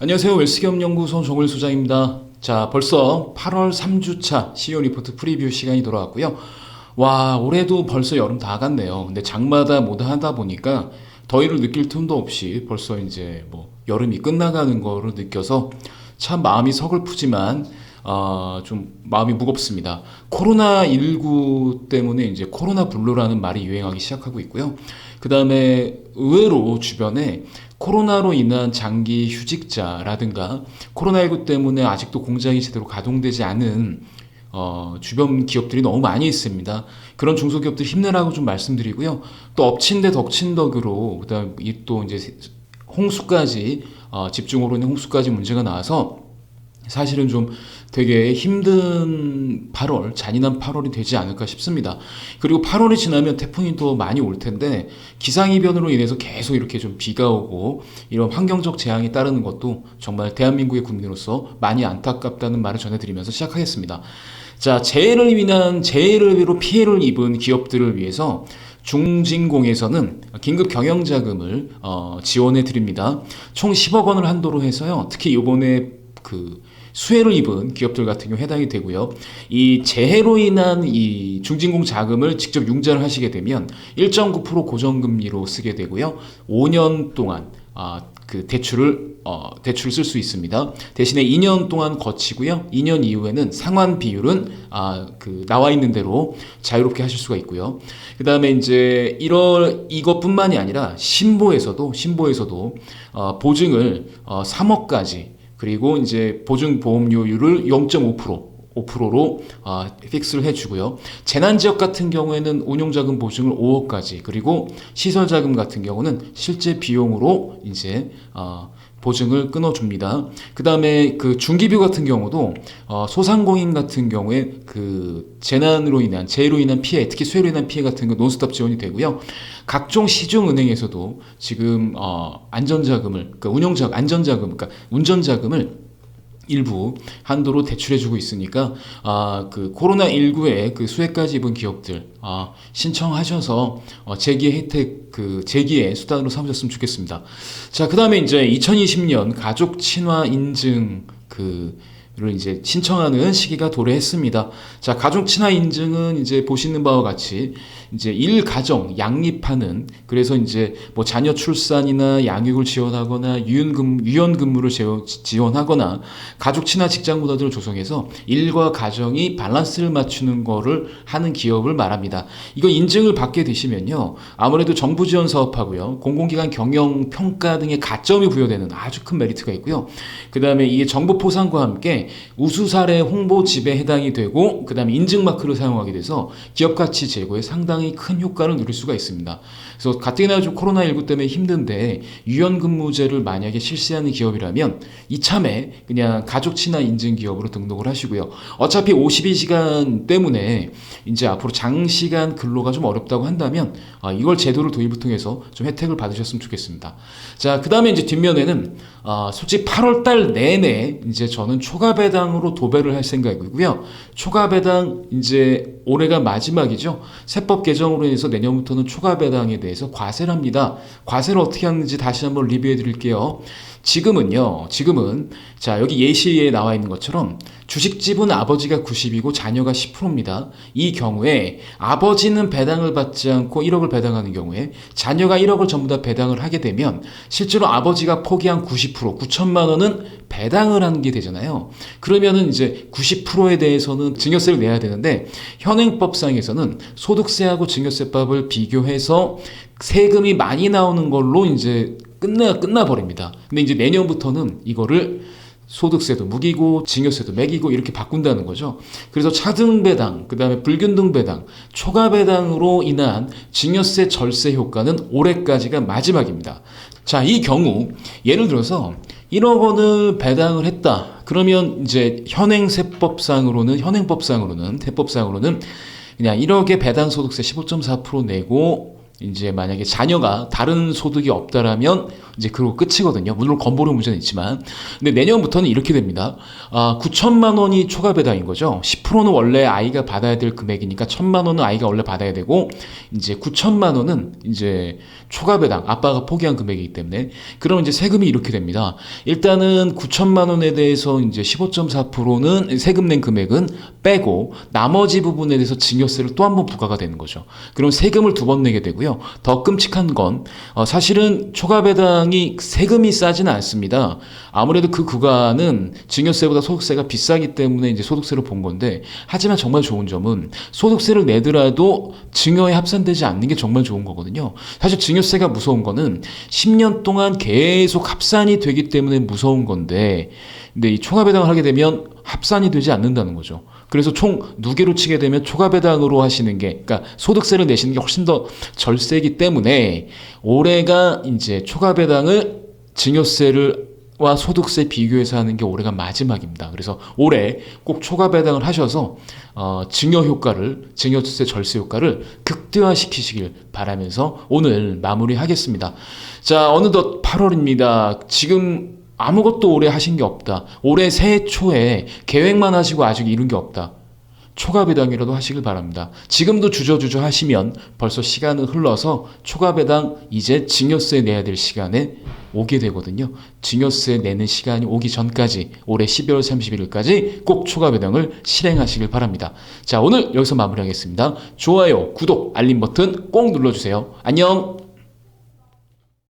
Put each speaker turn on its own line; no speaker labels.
안녕하세요. 웰스기업연구소 정을 소장입니다. 자, 벌써 8월 3주차 CEO 리포트 프리뷰 시간이 돌아왔고요. 와, 올해도 벌써 여름 다 갔네요. 근데 장마다 뭐다 하다 보니까 더위를 느낄 틈도 없이 벌써 이제 뭐 여름이 끝나가는 거를 느껴서 참 마음이 서글프지만 좀 마음이 무겁습니다. 코로나19 때문에 이제 코로나 블루라는 말이 유행하기 시작하고 있고요. 그 다음에 의외로 주변에 코로나로 인한 장기 휴직자라든가 코로나19 때문에 아직도 공장이 제대로 가동되지 않은 주변 기업들이 너무 많이 있습니다. 그런 중소기업들 힘내라고 좀 말씀드리고요. 또 엎친 데 덮친 덕으로 그다음 이 또 이제 홍수까지 집중호로 인해 홍수까지 문제가 나와서 사실은 좀 되게 힘든 8월, 잔인한 8월이 되지 않을까 싶습니다. 그리고 8월이 지나면 태풍이 또 많이 올 텐데 기상이변으로 인해서 계속 이렇게 좀 비가 오고 이런 환경적 재앙이 따르는 것도 정말 대한민국의 국민으로서 많이 안타깝다는 말을 전해드리면서 시작하겠습니다. 자, 재해로 피해를 입은 기업들을 위해서 중진공에서는 긴급 경영자금을 지원해 드립니다. 총 10억 원을 한도로 해서요. 특히 이번에 수해를 입은 기업들 같은 경우 해당이 되고요. 이 재해로 인한 이 중진공 자금을 직접 융자를 하시게 되면 1.9% 고정금리로 쓰게 되고요. 5년 동안 대출을 쓸 수 있습니다. 대신에 2년 동안 거치고요. 2년 이후에는 상환 비율은 나와 있는 대로 자유롭게 하실 수가 있고요. 그 다음에 이제 이것뿐만이 아니라 신보에서도 보증을 3억까지 그리고 이제 보증 보험료율을 5%로 픽스를 해주고요. 재난지역 같은 경우에는 운용자금 보증을 5억까지 그리고 시설자금 같은 경우는 실제 비용으로 이제 보증을 끊어줍니다. 그 다음에 중기비 같은 경우도 소상공인 같은 경우에 재해로 인한 피해, 특히 수해로 인한 피해 같은 거 논스톱 지원이 되고요. 각종 시중은행에서도 지금 안전자금을, 운전자금을 일부 한도로 대출해주고 있으니까 코로나19에 수혜까지 입은 기업들 신청하셔서 재기의 수단으로 삼으셨으면 좋겠습니다. 자, 그 다음에 이제 2020년 가족 친화 인증 를 이제 신청하는 시기가 도래했습니다. 자, 가족 친화 인증은 이제 보시는 바와 같이 이제 일가정 양립하는, 그래서 이제 뭐 자녀 출산이나 양육을 지원하거나 유연 근무를 지원하거나 가족 친화 직장 문화들을 조성해서 일과 가정이 밸런스를 맞추는 거를 하는 기업을 말합니다. 이거 인증을 받게 되시면요, 아무래도 정부 지원 사업하고요, 공공기관 경영 평가 등의 가점이 부여되는 아주 큰 메리트가 있고요. 그 다음에 이게 정보 포상과 함께 우수 사례 홍보집에 해당이 되고, 그 다음에 인증 마크를 사용하게 돼서 기업 가치 제고에 상당히 큰 효과를 누릴 수가 있습니다. 그래서 가뜩이나 좀 코로나19 때문에 힘든데 유연근무제를 만약에 실시하는 기업이라면 이참에 그냥 가족 친화 인증 기업으로 등록을 하시고요. 어차피 52시간 때문에 이제 앞으로 장시간 근로가 좀 어렵다고 한다면 이걸 제도를 도입을 통해서 좀 혜택을 받으셨으면 좋겠습니다. 자, 그 다음에 이제 뒷면에는 솔직히 8월달 내내 이제 저는 초과 배당으로 도배를 할 생각이고요. 초과 배당 이제 올해가 마지막이죠. 세법 개정으로 인해서 내년부터는 초과 배당에 대해서 과세를 합니다. 과세를 어떻게 하는지 다시 한번 리뷰해 드릴게요. 지금은 자, 여기 예시에 나와 있는 것처럼 주식집은 아버지가 90이고 자녀가 10%입니다. 이 경우에 아버지는 배당을 받지 않고 1억을 배당하는 경우에 자녀가 1억을 전부 다 배당을 하게 되면 실제로 아버지가 포기한 90%, 9천만 원은 배당을 하는 게 되잖아요. 그러면은 이제 90%에 대해서는 증여세를 내야 되는데 현행법상에서는 소득세하고 증여세법을 비교해서 세금이 많이 나오는 걸로 이제 끝나버립니다. 근데 이제 내년부터는 이거를 소득세도 무기고 증여세도 매기고 이렇게 바꾼다는 거죠. 그래서 차등 배당, 그 다음에 불균등 배당, 초과 배당으로 인한 증여세 절세 효과는 올해까지가 마지막입니다. 자, 이 경우 예를 들어서 1억 원을 배당을 했다. 그러면 이제 현행법상으로는 그냥 1억의 배당 소득세 15.4% 내고 이제 만약에 자녀가 다른 소득이 없다라면 이제 그러고 끝이거든요. 물론 건보료 문제는 있지만. 근데 내년부터는 이렇게 됩니다. 9천만 원이 초과 배당인 거죠. 10%는 원래 아이가 받아야 될 금액이니까 1천만 원은 아이가 원래 받아야 되고 이제 9천만 원은 이제 초과 배당, 아빠가 포기한 금액이기 때문에. 그럼 이제 세금이 이렇게 됩니다. 일단은 9천만 원에 대해서 이제 15.4%는 세금 낸 금액은 빼고 나머지 부분에 대해서 증여세를 또 한 번 부과가 되는 거죠. 그럼 세금을 두 번 내게 되고요. 더 끔찍한 건 사실은 초과 배당이 세금이 싸지는 않습니다. 아무래도 그 구간은 증여세보다 소득세가 비싸기 때문에 이제 소득세로 본 건데, 하지만 정말 좋은 점은 소득세를 내더라도 증여에 합산되지 않는 게 정말 좋은 거거든요. 사실 증여세가 무서운 거는 10년 동안 계속 합산이 되기 때문에 무서운 건데, 근데 이 초과 배당을 하게 되면 합산이 되지 않는다는 거죠. 그래서 총 누계로 치게 되면 초과 배당으로 하시는 게, 그러니까 소득세를 내시는 게 훨씬 더 절세이기 때문에 올해가 이제 초과 배당을 증여세와 소득세 비교해서 하는 게 올해가 마지막입니다. 그래서 올해 꼭 초과 배당을 하셔서 증여 효과를, 증여세 절세 효과를 극대화시키시길 바라면서 오늘 마무리하겠습니다. 자, 어느덧 8월입니다. 지금 아무것도 올해 하신 게 없다. 올해 새해 초에 계획만 하시고 아직 이룬 게 없다. 초과 배당이라도 하시길 바랍니다. 지금도 주저주저 하시면 벌써 시간은 흘러서 초과 배당 이제 증여세 내야 될 시간에 오게 되거든요. 증여세 내는 시간이 오기 전까지 올해 12월 31일까지 꼭 초과 배당을 실행하시길 바랍니다. 자, 오늘 여기서 마무리하겠습니다. 좋아요, 구독, 알림 버튼 꼭 눌러주세요. 안녕!